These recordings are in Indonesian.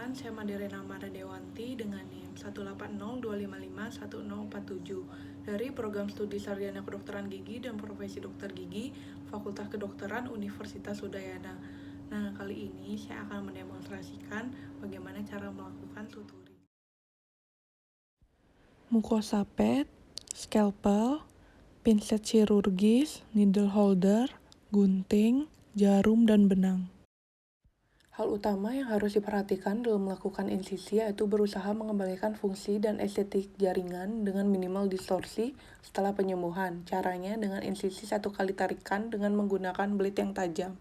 Perkenalkan, saya Maderena Maradewanti dengan NIM 180255147 dari Program Studi Sarjana Kedokteran Gigi dan Profesi Dokter Gigi, Fakultas Kedokteran Universitas Udayana. Nah, kali ini saya akan mendemonstrasikan bagaimana cara melakukan suturi. Mukosa pad, scalpel, pinset chirurgis, needle holder, gunting, jarum, dan benang. Hal utama yang harus diperhatikan dalam melakukan insisi yaitu berusaha mengembalikan fungsi dan estetik jaringan dengan minimal distorsi setelah penyembuhan. Caranya dengan insisi 1 kali tarikan dengan menggunakan blade yang tajam.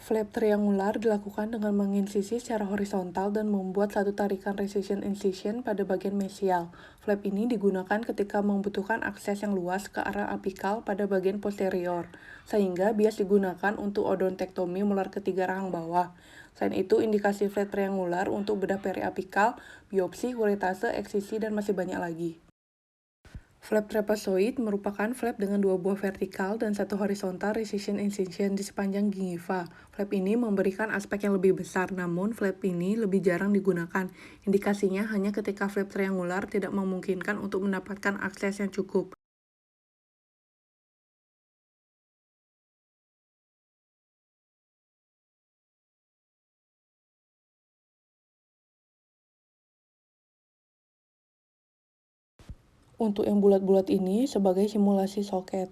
Flap triangular dilakukan dengan menginsisi secara horizontal dan membuat satu tarikan recession incision pada bagian mesial. Flap ini digunakan ketika membutuhkan akses yang luas ke arah apikal pada bagian posterior, sehingga bias digunakan untuk odontektomi molar ketiga rahang bawah. Selain itu, indikasi flap triangular untuk bedah periapikal, biopsi, kuretase, eksisi, dan masih banyak lagi. Flap trapezoid merupakan flap dengan 2 buah vertikal dan 1 horizontal recession incision di sepanjang gingiva. Flap ini memberikan aspek yang lebih besar, namun flap ini lebih jarang digunakan. Indikasinya hanya ketika flap triangular tidak memungkinkan untuk mendapatkan akses yang cukup. Untuk yang bulat-bulat ini sebagai simulasi soket.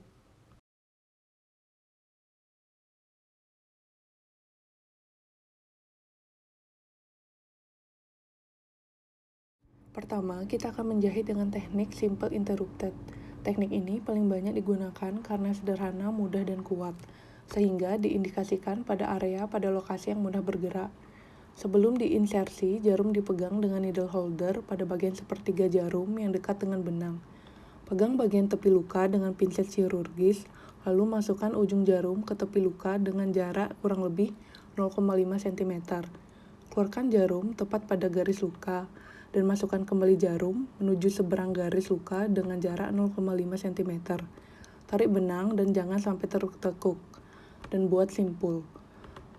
Pertama, kita akan menjahit dengan teknik simple interrupted. Teknik ini paling banyak digunakan karena sederhana, mudah, dan kuat, sehingga diindikasikan pada area pada lokasi yang mudah bergerak. Sebelum diinsersi, jarum dipegang dengan needle holder pada bagian sepertiga jarum yang dekat dengan benang. Pegang bagian tepi luka dengan pinset chirurgis, lalu masukkan ujung jarum ke tepi luka dengan jarak kurang lebih 0,5 cm. Keluarkan jarum tepat pada garis luka, dan masukkan kembali jarum menuju seberang garis luka dengan jarak 0,5 cm. Tarik benang dan jangan sampai tertekuk, dan buat simpul.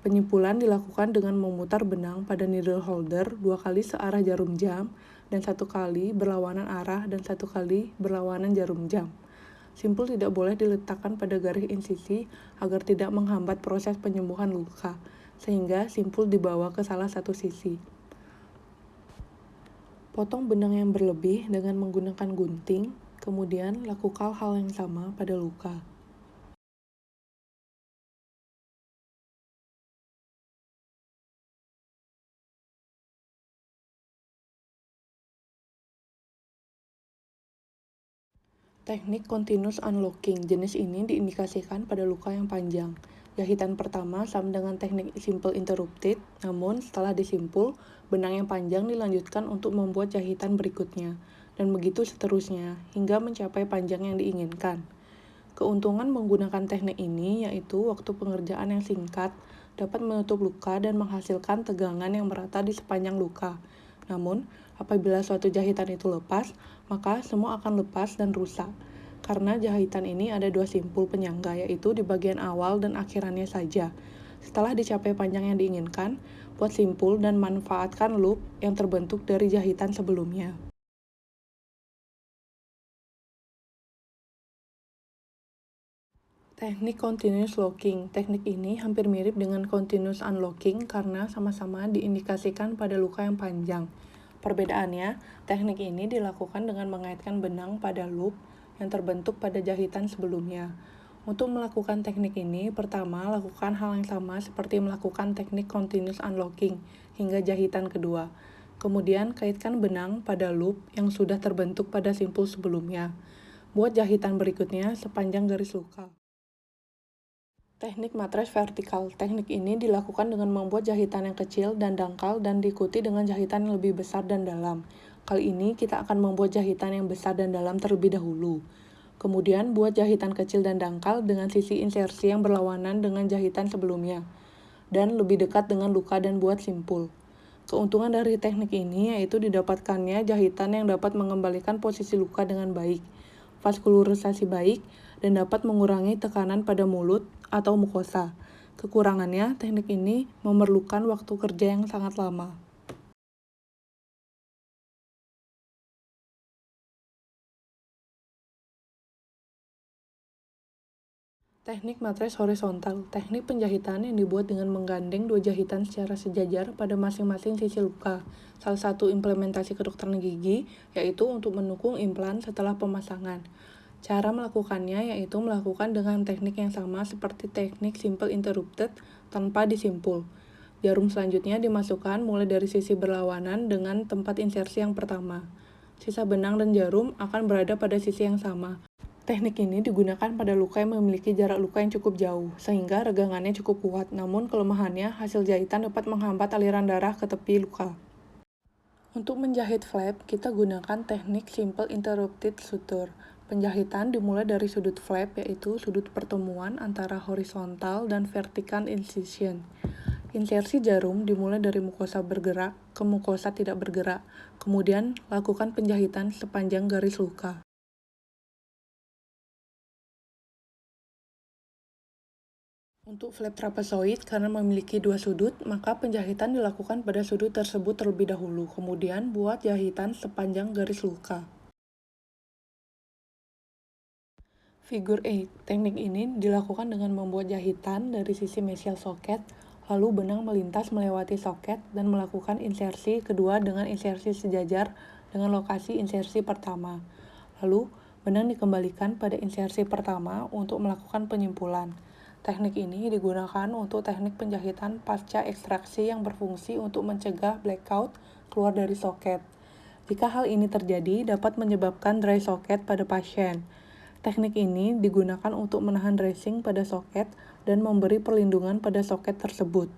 Penyimpulan dilakukan dengan memutar benang pada needle holder 2 kali searah jarum jam, dan 1 kali berlawanan arah dan 1 kali berlawanan jarum jam. Simpul tidak boleh diletakkan pada garis insisi agar tidak menghambat proses penyembuhan luka, sehingga simpul dibawa ke salah satu sisi. Potong benang yang berlebih dengan menggunakan gunting, kemudian lakukan hal yang sama pada luka. Teknik continuous unlocking jenis ini diindikasikan pada luka yang panjang. Jahitan pertama sama dengan teknik simple interrupted, namun setelah disimpul, benang yang panjang dilanjutkan untuk membuat jahitan berikutnya, dan begitu seterusnya, hingga mencapai panjang yang diinginkan. Keuntungan menggunakan teknik ini yaitu waktu pengerjaan yang singkat, dapat menutup luka dan menghasilkan tegangan yang merata di sepanjang luka. Namun, apabila suatu jahitan itu lepas, maka semua akan lepas dan rusak. Karena jahitan ini ada 2 simpul penyangga, yaitu di bagian awal dan akhirannya saja. Setelah dicapai panjang yang diinginkan, buat simpul dan manfaatkan loop yang terbentuk dari jahitan sebelumnya. Teknik continuous locking. Teknik ini hampir mirip dengan continuous unlocking karena sama-sama diindikasikan pada luka yang panjang. Perbedaannya, teknik ini dilakukan dengan mengaitkan benang pada loop yang terbentuk pada jahitan sebelumnya. Untuk melakukan teknik ini, pertama lakukan hal yang sama seperti melakukan teknik continuous unlocking hingga jahitan kedua. Kemudian kaitkan benang pada loop yang sudah terbentuk pada simpul sebelumnya. Buat jahitan berikutnya sepanjang garis luka. Teknik matres vertikal. Teknik ini dilakukan dengan membuat jahitan yang kecil dan dangkal dan diikuti dengan jahitan yang lebih besar dan dalam. Kali ini kita akan membuat jahitan yang besar dan dalam terlebih dahulu. Kemudian buat jahitan kecil dan dangkal dengan sisi insersi yang berlawanan dengan jahitan sebelumnya, dan lebih dekat dengan luka dan buat simpul. Keuntungan dari teknik ini yaitu didapatkannya jahitan yang dapat mengembalikan posisi luka dengan baik, vaskularisasi baik, dan dapat mengurangi tekanan pada mulut atau mukosa, Kekurangannya, teknik ini memerlukan waktu kerja yang sangat lama. Teknik matris horizontal, teknik penjahitan yang dibuat dengan menggandeng dua jahitan secara sejajar pada masing-masing sisi luka. Salah satu implementasi kedokteran gigi yaitu untuk mendukung implan setelah pemasangan. Cara melakukannya yaitu melakukan dengan teknik yang sama seperti teknik simple interrupted tanpa disimpul. Jarum selanjutnya dimasukkan mulai dari sisi berlawanan dengan tempat insersi yang pertama. Sisa benang dan jarum akan berada pada sisi yang sama. Teknik ini digunakan pada luka yang memiliki jarak luka yang cukup jauh, sehingga regangannya cukup kuat, namun kelemahannya hasil jahitan dapat menghambat aliran darah ke tepi luka. Untuk menjahit flap, kita gunakan teknik simple interrupted suture. Penjahitan dimulai dari sudut flap, yaitu sudut pertemuan antara horizontal dan vertical incision. Insersi jarum dimulai dari mukosa bergerak ke mukosa tidak bergerak, kemudian lakukan penjahitan sepanjang garis luka. Untuk flap trapezoid, karena memiliki dua sudut, maka penjahitan dilakukan pada sudut tersebut terlebih dahulu, kemudian buat jahitan sepanjang garis luka. Figure 8. Teknik ini dilakukan dengan membuat jahitan dari sisi mesial soket, lalu benang melintas melewati soket dan melakukan insersi kedua dengan insersi sejajar dengan lokasi insersi pertama. Lalu, benang dikembalikan pada insersi pertama untuk melakukan penyimpulan. Teknik ini digunakan untuk teknik penjahitan pasca ekstraksi yang berfungsi untuk mencegah blackout keluar dari soket. Jika hal ini terjadi, dapat menyebabkan dry socket pada pasien. Teknik ini digunakan untuk menahan dressing pada soket dan memberi perlindungan pada soket tersebut.